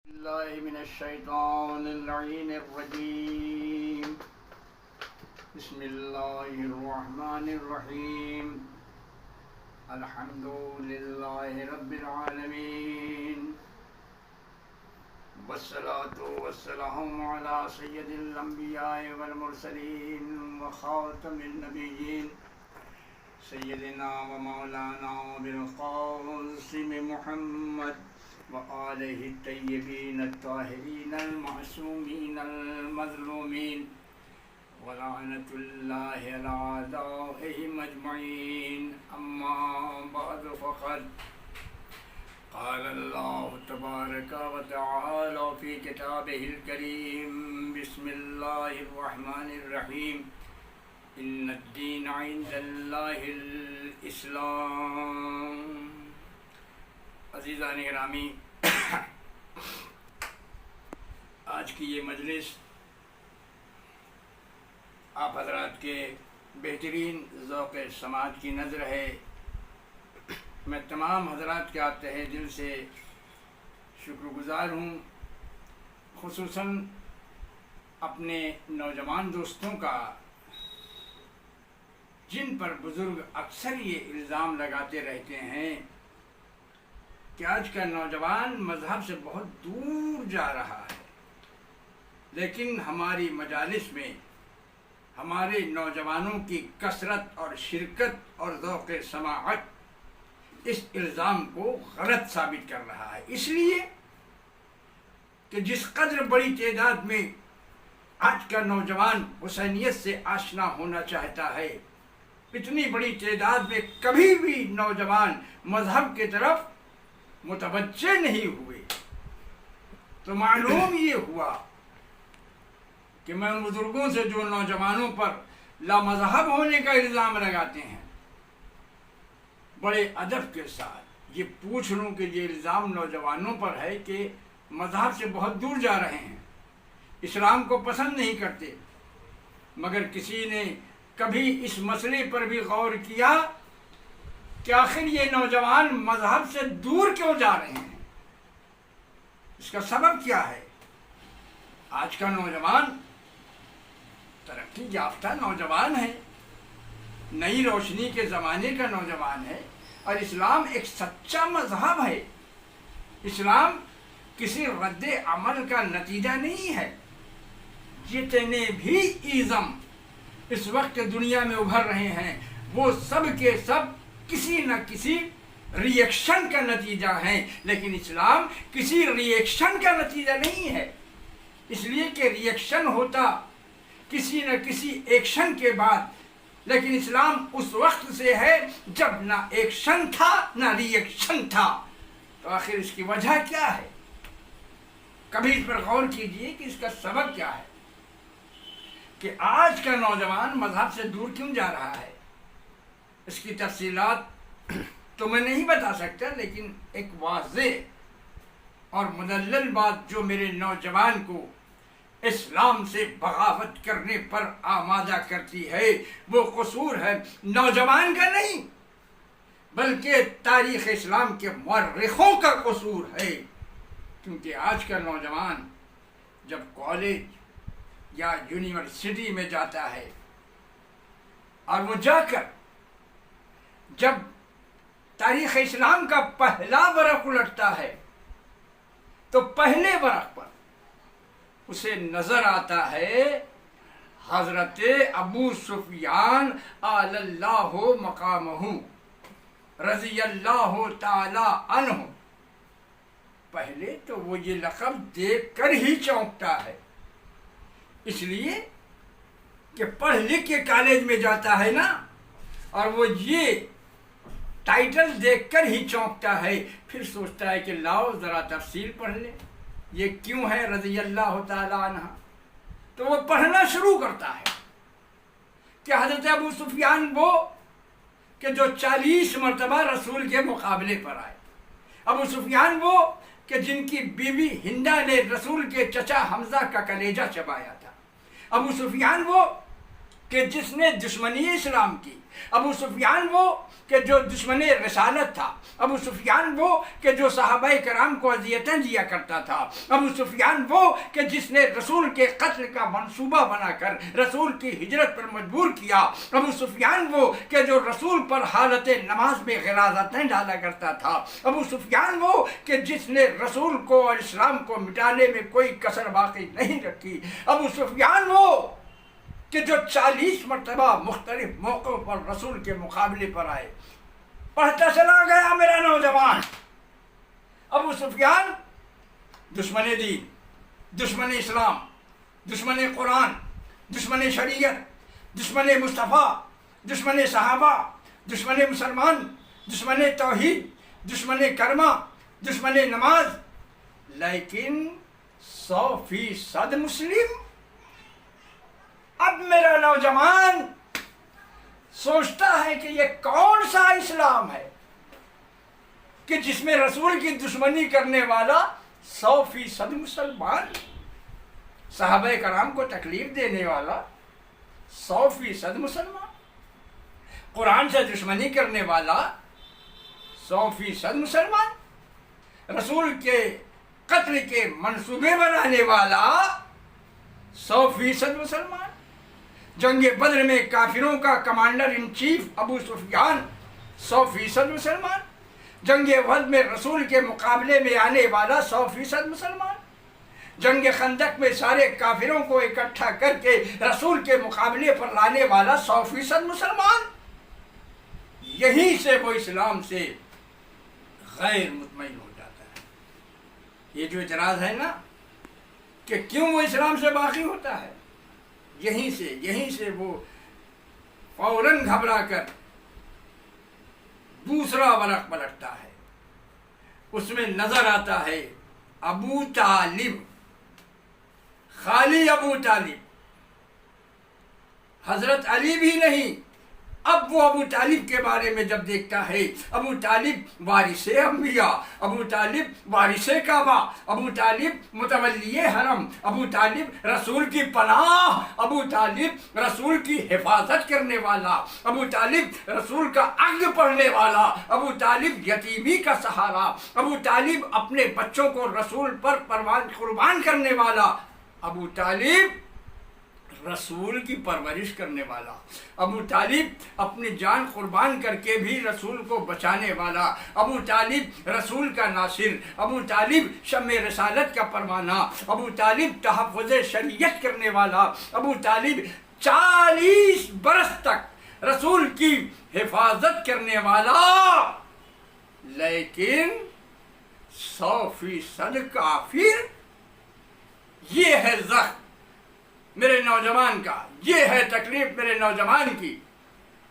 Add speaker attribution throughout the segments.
Speaker 1: الله من الشيطان اللعين الرجيم. بسم الله الرحمن الرحيم. الحمد لله رب العالمين، والصلاة والسلام على سيد الأنبياء والمرسلين وخاتم النبيين سيدنا ومولانا بالقاسم محمد وآله الطيبين الطاهرين المعصومين المظلومين، ولعنة الله على أعدائهم أجمعين. أما بعد فقد قال الله تبارك وتعالى في كتابه الكريم: بسم الله الرحمن الرحيم. إن الدين عند الله الإسلام. عزیزان گرامی، آج کی یہ مجلس آپ حضرات کے بہترین ذوق سماعت کی نظر ہے. میں تمام حضرات کا تہہ دل سے شکر گزار ہوں، خصوصاً اپنے نوجوان دوستوں کا، جن پر بزرگ اکثر یہ الزام لگاتے رہتے ہیں کہ آج کا نوجوان مذہب سے بہت دور جا رہا ہے. لیکن ہماری مجالس میں ہمارے نوجوانوں کی کثرت اور شرکت اور ذوق سماعت اس الزام کو غلط ثابت کر رہا ہے، اس لیے کہ جس قدر بڑی تعداد میں آج کا نوجوان حسینیت سے آشنا ہونا چاہتا ہے، اتنی بڑی تعداد میں کبھی بھی نوجوان مذہب کی طرف متوجہ نہیں ہوئے. تو معلوم یہ ہوا کہ میں ان بزرگوں سے جو نوجوانوں پر لامذہب ہونے کا الزام لگاتے ہیں، بڑے ادب کے ساتھ یہ پوچھ لوں کہ یہ الزام نوجوانوں پر ہے کہ مذہب سے بہت دور جا رہے ہیں، اسلام کو پسند نہیں کرتے، مگر کسی نے کبھی اس مسئلے پر بھی غور کیا کہ آخر یہ نوجوان مذہب سے دور کیوں جا رہے ہیں؟ اس کا سبب کیا ہے؟ آج کا نوجوان ترقی یافتہ نوجوان ہے، نئی روشنی کے زمانے کا نوجوان ہے، اور اسلام ایک سچا مذہب ہے. اسلام کسی رد عمل کا نتیجہ نہیں ہے. جتنے بھی ایزم اس وقت دنیا میں ابھر رہے ہیں وہ سب کے سب کسی نہ کسی ری ایکشن کا نتیجہ ہیں، لیکن اسلام کسی ری ایکشن کا نتیجہ نہیں ہے. اس لیے کہ ری ایکشن ہوتا کسی نہ کسی ایکشن کے بعد، لیکن اسلام اس وقت سے ہے جب نہ ایکشن تھا نہ ری ایکشن تھا. تو آخر اس کی وجہ کیا ہے؟ کبھی اس پر غور کیجئے کہ اس کا سبب کیا ہے کہ آج کا نوجوان مذہب سے دور کیوں جا رہا ہے. اس کی تفصیلات تو میں نہیں بتا سکتا، لیکن ایک واضح اور مدلل بات جو میرے نوجوان کو اسلام سے بغاوت کرنے پر آمادہ کرتی ہے، وہ قصور ہے نوجوان کا نہیں بلکہ تاریخ اسلام کے مورخوں کا قصور ہے. کیونکہ آج کا نوجوان جب کالج یا یونیورسٹی میں جاتا ہے اور وہ جا کر جب تاریخ اسلام کا پہلا ورق الٹتا ہے تو پہلے ورق پر اسے نظر آتا ہے حضرت ابو سفیان آل اللہ مقامہ رضی اللہ تعالی عنہ. پہلے تو وہ یہ لقب دیکھ کر ہی چونکتا ہے، اس لیے کہ پڑھ لکھ کے کالج میں جاتا ہے نا، اور وہ یہ ٹائٹل دیکھ کر ہی چونکتا ہے. پھر سوچتا ہے کہ لاؤ ذرا تفصیل پڑھ لے، یہ کیوں ہے رضی اللہ تعالی عنہ. تو وہ پڑھنا شروع کرتا ہے کہ حضرت ابو سفیان وہ کہ جو 40 مرتبہ رسول کے مقابلے پر آئے، ابو سفیان وہ کہ جن کی بیوی ہندا نے رسول کے چچا حمزہ کا کلیجہ چبایا تھا، ابو سفیان وہ کہ جس نے دشمنی اسلام کی، ابو سفیان وہ کہ جو دشمن رسالت تھا، ابو سفیان وہ کہ جو صحابہ کرام کو اذیتیں دیا کرتا تھا، ابو سفیان وہ کہ جس نے رسول کے قتل کا منصوبہ بنا کر رسول کی ہجرت پر مجبور کیا، ابو سفیان وہ کہ جو رسول پر حالت نماز میں غلاظتیں ڈالا کرتا تھا، ابو سفیان وہ کہ جس نے رسول کو اور اسلام کو مٹانے میں کوئی کسر باقی نہیں رکھی، ابو سفیان وہ کہ جو 40 مرتبہ مختلف موقعوں پر رسول کے مقابلے پر آئے۔ پڑھتا چلا گیا میرا نوجوان، ابو سفیان دشمن دین، دشمن اسلام، دشمن قرآن، دشمن شریعت، دشمن مصطفیٰ، دشمن صحابہ، دشمن مسلمان، دشمن توحید، دشمن کلمہ، دشمن نماز، لیکن 100% مسلم۔ اب میرا نوجوان سوچتا ہے کہ یہ کون سا اسلام ہے کہ جس میں رسول کی دشمنی کرنے والا 100% مسلمان، صحابہ کرام کو تکلیف دینے والا 100% مسلمان، قرآن سے دشمنی کرنے والا 100% مسلمان، رسول کے قتل کے منصوبے بنانے والا 100% مسلمان، جنگ بدر میں کافروں کا کمانڈر ان چیف ابو سفیان 100% مسلمان، جنگ احد میں رسول کے مقابلے میں آنے والا 100% مسلمان، جنگ خندق میں سارے کافروں کو اکٹھا کر کے رسول کے مقابلے پر لانے والا 100% مسلمان۔ یہیں سے وہ اسلام سے غیر مطمئن ہو جاتا ہے۔ یہ جو اعتراض ہے نا کہ کیوں وہ اسلام سے باقی ہوتا ہے، یہیں سے وہ فوراً گھبرا کر دوسرا ورق پلٹتا ہے، اس میں نظر آتا ہے ابو طالب، خالی ابو طالب، حضرت علی بھی نہیں۔ اب وہ ابو طالب کے بارے میں جب دیکھتا ہے، ابو طالب وارث انبیاء، ابو طالب وارث کعبہ، ابو طالب متولی حرم، ابو طالب رسول کی پناہ، ابو طالب رسول کی حفاظت کرنے والا، ابو طالب رسول کا عہد پڑھنے والا، ابو طالب یتیمی کا سہارا، ابو طالب اپنے بچوں کو رسول پر قربان کرنے والا، ابو طالب رسول کی پرورش کرنے والا، ابو طالب اپنی جان قربان کر کے بھی رسول کو بچانے والا، ابو طالب رسول کا ناصر، ابو طالب شمع رسالت کا پروانہ، ابو طالب تحفظ شریعت کرنے والا، ابو طالب 40 برس تک رسول کی حفاظت کرنے والا، لیکن 100% کافر۔ یہ ہے زخم میرے نوجوان کا، یہ ہے تکلیف میرے نوجوان کی۔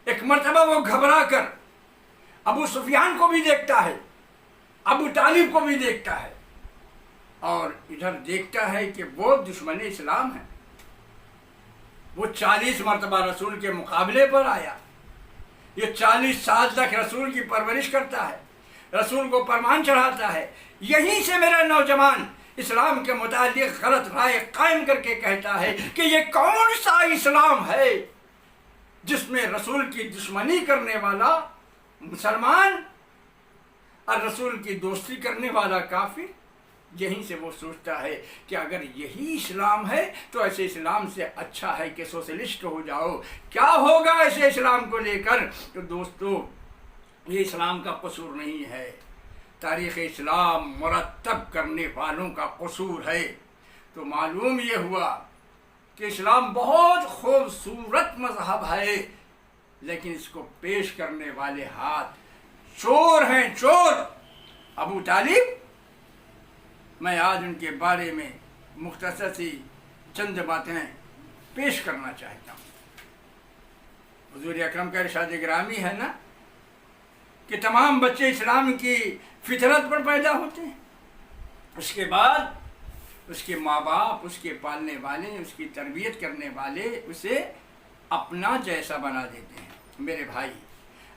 Speaker 1: ایک مرتبہ وہ گھبرا کر ابو سفیان کو بھی دیکھتا ہے، ابو طالب کو بھی دیکھتا ہے، اور ادھر دیکھتا ہے کہ وہ دشمن اسلام ہے۔ وہ 40 مرتبہ رسول کے مقابلے پر آیا، یہ 40 سال تک رسول کی پرورش کرتا ہے، رسول کو فرمان چڑھاتا ہے۔ یہیں سے میرا نوجوان اسلام کے متعلق غلط رائے قائم کر کے کہتا ہے کہ یہ کون سا اسلام ہے جس میں رسول کی دشمنی کرنے والا مسلمان اور رسول کی دوستی کرنے والا کافر۔ یہیں سے وہ سوچتا ہے کہ اگر یہی اسلام ہے تو ایسے اسلام سے اچھا ہے کہ سوشلسٹ ہو جاؤ۔ کیا ہوگا ایسے اسلام کو لے کر؟ تو دوستو، یہ اسلام کا قصور نہیں ہے، تاریخ اسلام مرتب کرنے والوں کا قصور ہے۔ تو معلوم یہ ہوا کہ اسلام بہت خوبصورت مذہب ہے، لیکن اس کو پیش کرنے والے ہاتھ چور ہیں، چور۔ ابو طالب، میں آج ان کے بارے میں مختصر سی چند باتیں پیش کرنا چاہتا ہوں۔ حضور اکرم کا ارشاد گرامی ہے نا کہ تمام بچے اسلام کی فطرت پر پیدا ہوتے ہیں، اس کے بعد اس کے ماں باپ، اس کے پالنے والے، اس کی تربیت کرنے والے اسے اپنا جیسا بنا دیتے ہیں۔ میرے بھائی،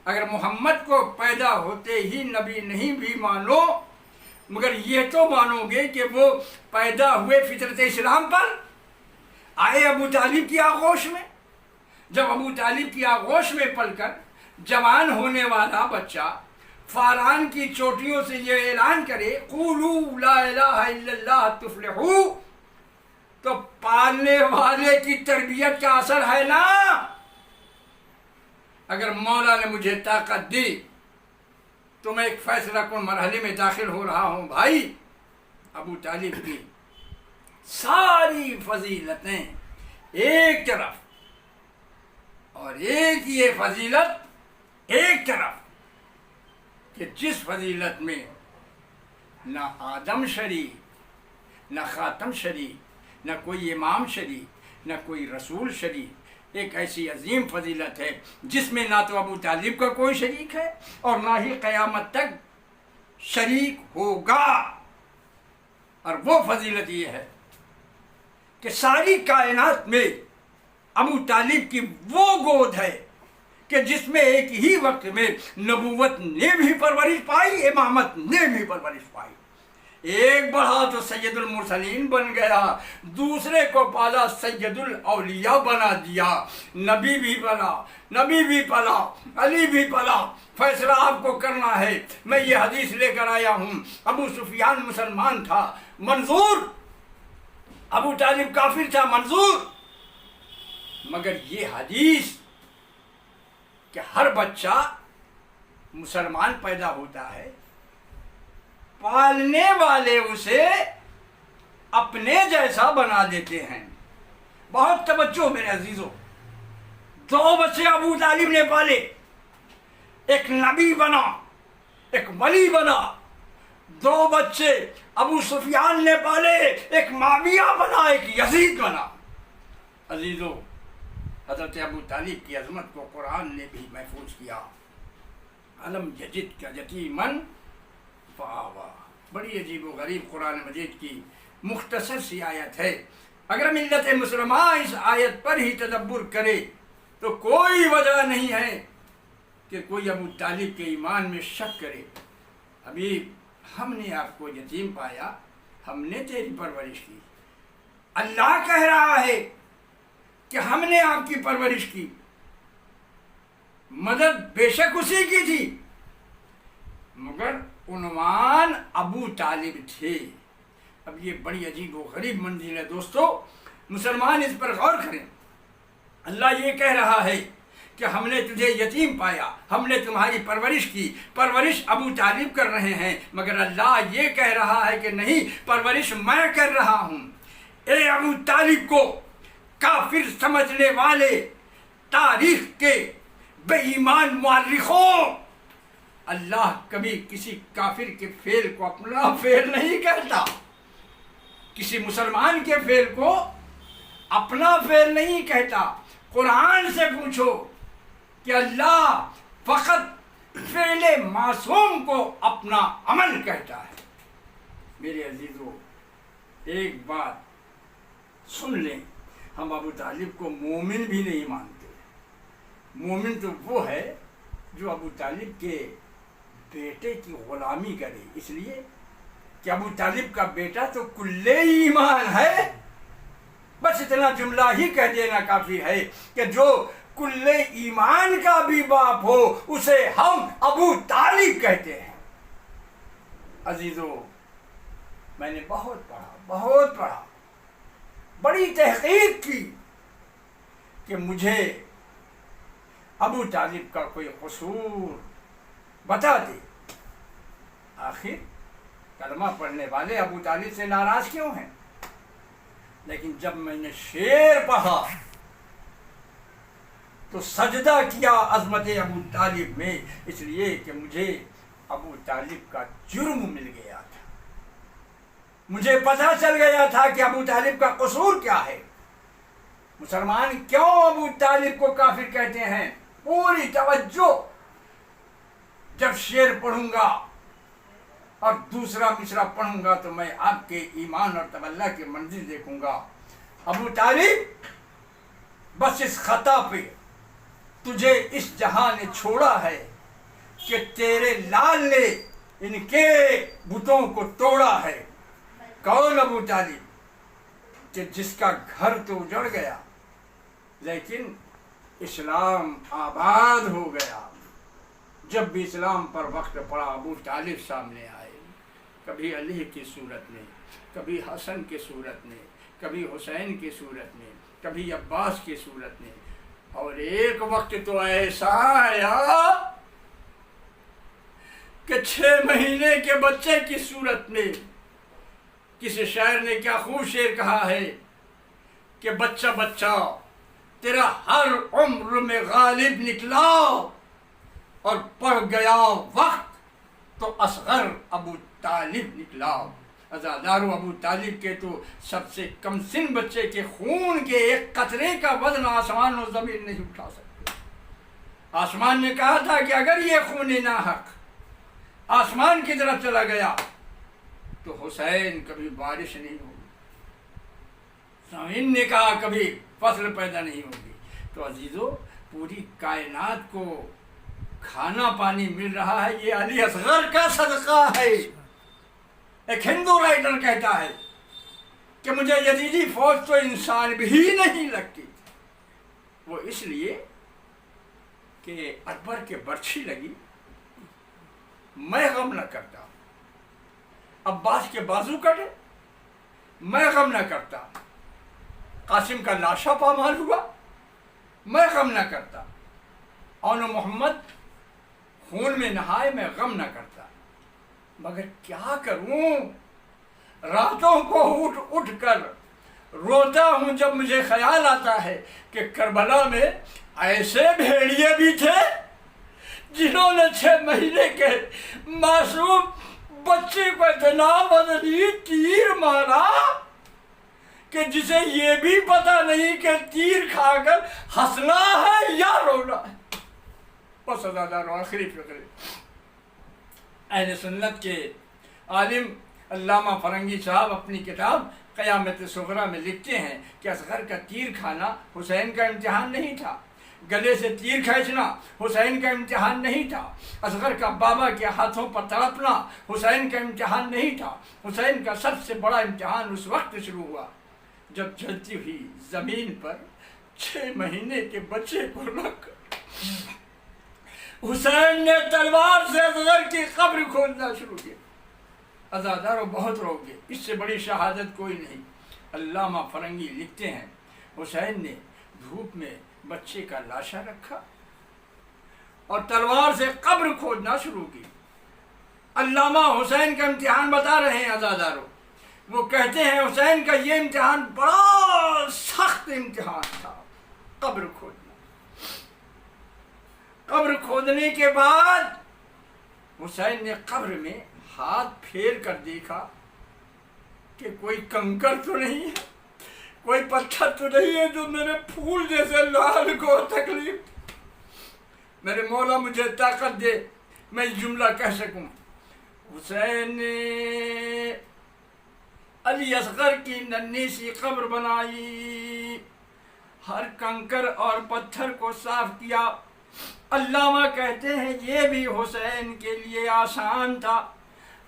Speaker 1: اگر محمد کو پیدا ہوتے ہی نبی نہیں بھی مانو، مگر یہ تو مانو گے کہ وہ پیدا ہوئے فطرت اسلام پر، آئے ابو طالب کی آغوش میں، جب ابو طالب کی آغوش میں پل کر جوان ہونے والا بچہ فاران کی چوٹیوں سے یہ اعلان کرے قولوا لا الہ الا اللہ تفلحوا، تو پالنے والے کی تربیت کا اثر ہے نا۔ اگر مولا نے مجھے طاقت دی تو میں ایک فیصلہ کن مرحلے میں داخل ہو رہا ہوں۔ بھائی، ابو طالب کی ساری فضیلتیں ایک طرف اور ایک یہ فضیلت ایک طرف کہ جس فضیلت میں نہ آدم شریک، نہ خاتم شریک، نہ کوئی امام شریک، نہ کوئی رسول شریک، ایک ایسی عظیم فضیلت ہے جس میں نہ تو ابو طالب کا کوئی شریک ہے اور نہ ہی قیامت تک شریک ہوگا۔ اور وہ فضیلت یہ ہے کہ ساری کائنات میں ابو طالب کی وہ گود ہے کہ جس میں ایک ہی وقت میں نبوت نے بھی پرورش پائی، امامت نے بھی پرورش پائی۔ ایک بڑھا تو سید المرسلین بن گیا، دوسرے کو پالا سید الاولیاء بنا دیا، نبی بھی پلا، نبی بھی پلا، علی بھی پلا۔ فیصلہ آپ کو کرنا ہے۔ میں یہ حدیث لے کر آیا ہوں، ابو سفیان مسلمان تھا، منظور، ابو طالب کافر تھا، منظور، مگر یہ حدیث کہ ہر بچہ مسلمان پیدا ہوتا ہے، پالنے والے اسے اپنے جیسا بنا دیتے ہیں۔ بہت توجہ میرے عزیزوں، 2 بچے ابو طالب نے پالے، ایک نبی بنا، ایک ولی بنا۔ 2 بچے ابو سفیان نے پالے، ایک معاویہ بنا، ایک یزید بنا۔ عزیزوں، حضرت ابو طالب کی عظمت کو قرآن نے بھی محفوظ کیا۔ علم یجد کا یتیمن فآوا، بڑی عجیب و غریب قرآن مجید کی مختصر سی آیت ہے۔ اگر ملت مسلمہ اس آیت پر ہی تدبر کرے تو کوئی وجہ نہیں ہے کہ کوئی ابو طالب کے ایمان میں شک کرے۔ حبیب، ہم نے آپ کو یتیم پایا، ہم نے تیری پرورش کی۔ اللہ کہہ رہا ہے کہ ہم نے آپ کی پرورش کی، مدد بے شک اسی کی تھی، مگر عنوان ابو طالب تھے۔ اب یہ بڑی عجیب و غریب منزل ہے دوستو، مسلمان اس پر غور کریں۔ اللہ یہ کہہ رہا ہے کہ ہم نے تجھے یتیم پایا، ہم نے تمہاری پرورش کی، پرورش ابو طالب کر رہے ہیں، مگر اللہ یہ کہہ رہا ہے کہ نہیں، پرورش میں کر رہا ہوں۔ اے ابو طالب کو کافر سمجھنے والے تاریخ کے بے ایمان مورخوں، اللہ کبھی کسی کافر کے فعل کو اپنا فعل نہیں کہتا، کسی مسلمان کے فعل کو اپنا فعل نہیں کہتا۔ قرآن سے پوچھو کہ اللہ فقط فعل معصوم کو اپنا عمل کہتا ہے۔ میرے عزیزو، ایک بات سن لیں، ہم ابو طالب کو مومن بھی نہیں مانتے۔ مومن تو وہ ہے جو ابو طالب کے بیٹے کی غلامی کرے، اس لیے کہ ابو طالب کا بیٹا تو کلے ایمان ہے۔ بس اتنا جملہ ہی کہہ دینا کافی ہے کہ جو کلے ایمان کا بھی باپ ہو اسے ہم ابو طالب کہتے ہیں۔ عزیزو، میں نے بہت پڑھا، بڑی تحقیق کی کہ مجھے ابو طالب کا کوئی قصور بتا دے۔ آخر کلمہ پڑھنے والے ابو طالب سے ناراض کیوں ہیں؟ لیکن جب میں نے شعر پڑھا تو سجدہ کیا عظمت ابو طالب میں، اس لیے کہ مجھے ابو طالب کا جرم مل گیا تھا، مجھے پتہ چل گیا تھا کہ ابو طالب کا قصور کیا ہے۔ مسلمان کیوں ابو طالب کو کافر کہتے ہیں؟ پوری توجہ، جب شعر پڑھوں گا اور دوسرا مصرع پڑھوں گا تو میں آپ کے ایمان اور تولہ کے منزل دیکھوں گا۔ ابو طالب، بس اس خطا پہ تجھے اس جہاں نے چھوڑا ہے کہ تیرے لال نے ان کے بتوں کو توڑا ہے۔ کون ابو طالب؟ کہ جس کا گھر تو اجڑ گیا لیکن اسلام آباد ہو گیا۔ جب بھی اسلام پر وقت پڑا ابو طالب سامنے آئے، کبھی علی کی صورت میں، کبھی حسن کی صورت میں، کبھی حسین کی صورت میں، کبھی عباس کی صورت میں، اور ایک وقت تو ایسا آیا کہ 6 مہینے کے بچے کی صورت میں۔ کسی شاعر نے کیا خوب شعر کہا ہے کہ بچہ بچہ تیرا ہر عمر میں غالب نکلا، اور پڑ گیا وقت تو اصغر ابو طالب نکلا۔ عزادارو، ابو طالب کے تو سب سے کم سن بچے کے خون کے ایک قطرے کا وزن آسمان و زمین نہیں اٹھا سکتے۔ آسمان نے کہا تھا کہ اگر یہ خون ناحق آسمان کی طرف چلا گیا تو حسین کبھی بارش نہیں ہوگی، زمین نے کہا کبھی فصل پیدا نہیں ہوگی۔ تو عزیزو، پوری کائنات کو کھانا پانی مل رہا ہے، یہ علی اصغر کا صدقہ ہے۔ ایک ہندو رائٹر کہتا ہے کہ مجھے یزیدی فوج تو انسان بھی نہیں لگتی، وہ اس لیے کہ اکبر کے برچھی لگی میں غم نہ کرتا، عباس کے بازو کٹے میں غم نہ کرتا، قاسم کا لاشا پامال ہوا میں غم نہ کرتا، اون محمد خون میں نہائے میں غم نہ کرتا، مگر کیا کروں، راتوں کو اٹھ کر روتا ہوں جب مجھے خیال آتا ہے کہ کربلا میں ایسے بھیڑیے بھی تھے جنہوں نے 6 مہینے کے معصوم بچے کو اتنا وزنی تیر مارا کہ جسے یہ بھی پتا نہیں کہ تیر کھا کر ہنسنا ہے یا رونا ہے۔ بس عزادارو، آخری فکرے اہل سنت کے عالم علامہ فرنگی صاحب اپنی کتاب قیامت صغریٰ میں لکھتے ہیں کہ اصغر کا تیر کھانا حسین کا امتحان نہیں تھا، گلے سے تیر کھینچنا حسین کا امتحان نہیں تھا، اصغر کا بابا کے ہاتھوں پر تڑپنا حسین کا امتحان نہیں تھا۔ حسین کا سب سے بڑا امتحان اس وقت شروع ہوا جب جلتی ہوئی زمین پر 6 مہینے کے بچے کو رکھ حسین نے تلوار سے اصغر کی قبر کھودنا شروع کیا۔ عزادارو، بہت رو گے، اس سے بڑی شہادت کوئی نہیں۔ علامہ فرنگی لکھتے ہیں حسین نے دھوپ میں بچے کا لاشا رکھا اور تلوار سے قبر کھودنا شروع کی۔ علامہ حسین کا امتحان بتا رہے ہیں عزادارو، وہ کہتے ہیں حسین کا یہ امتحان بڑا سخت امتحان تھا، قبر کھودنا۔ قبر کھودنے کے بعد حسین نے قبر میں ہاتھ پھیر کر دیکھا کہ کوئی کنکر تو نہیں ہے، کوئی پتھر تو نہیں ہے جو میرے پھول جیسے لال کو تکلیف۔ میرے مولا مجھے طاقت دے میں جملہ کہہ سکوں۔ حسین نے علی اصغر کی ننھی سی قبر بنائی، ہر کنکر اور پتھر کو صاف کیا۔ علامہ کہتے ہیں یہ بھی حسین کے لیے آسان تھا۔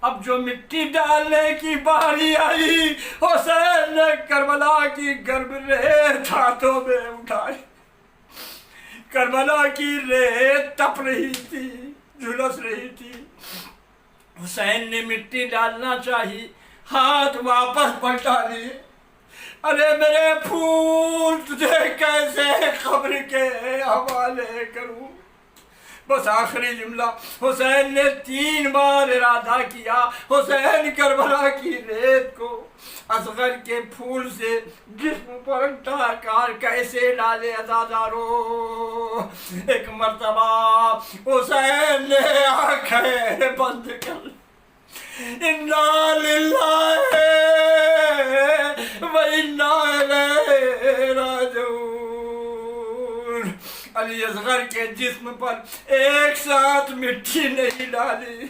Speaker 1: اب جو مٹی ڈالنے کی باری آئی، حسین نے کربلا کی گرم ریت ہاتھوں میں اٹھائی۔ کربلا کی ریت تپ رہی تھی، جھلس رہی تھی۔ حسین نے مٹی ڈالنا چاہی، ہاتھ واپس پلٹا لیے۔ ارے میرے پھول تجھے کیسے قبر کے حوالے کروں؟ بس آخری جملہ، حسین نے 3 بار ارادہ کیا حسین کربلا کی ریت کو اصغر کے پھول سے جسم پر ڈھا کیسے ڈالے۔ عزادارو، ایک مرتبہ حسین نے آنکھیں بند کر انا للہ و انا الیہ راجعون۔ علی اصغر کے جسم پر ایک ساتھ مٹی نہیں ڈالی،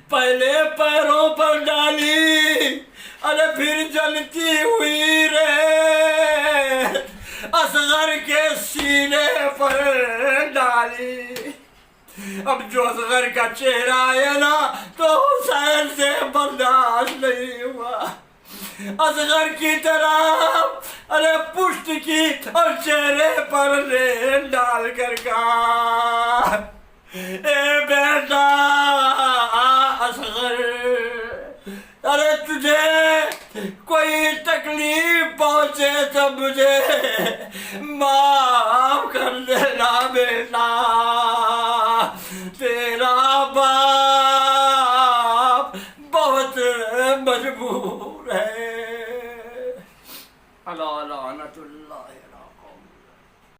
Speaker 1: پہلے پیروں پر ڈالی، ارے پھر جلتی ہوئی ریت اصغر کے سینے پر ڈالی۔ اب جو اصغر کا چہرہ آیا نا تو حسین سے برداشت نہیں ہوا، اصغر کی طرف
Speaker 2: ارے پشت کی اور چہرے پر رین ڈال کر کہا اے بیٹا اصغر، ارے تجھے کوئی تکلیف پہنچے تو مجھے معاف کر دینا بیٹا، تیرا باپ بہت مجبور ہے۔ اللہ لعنت اللہ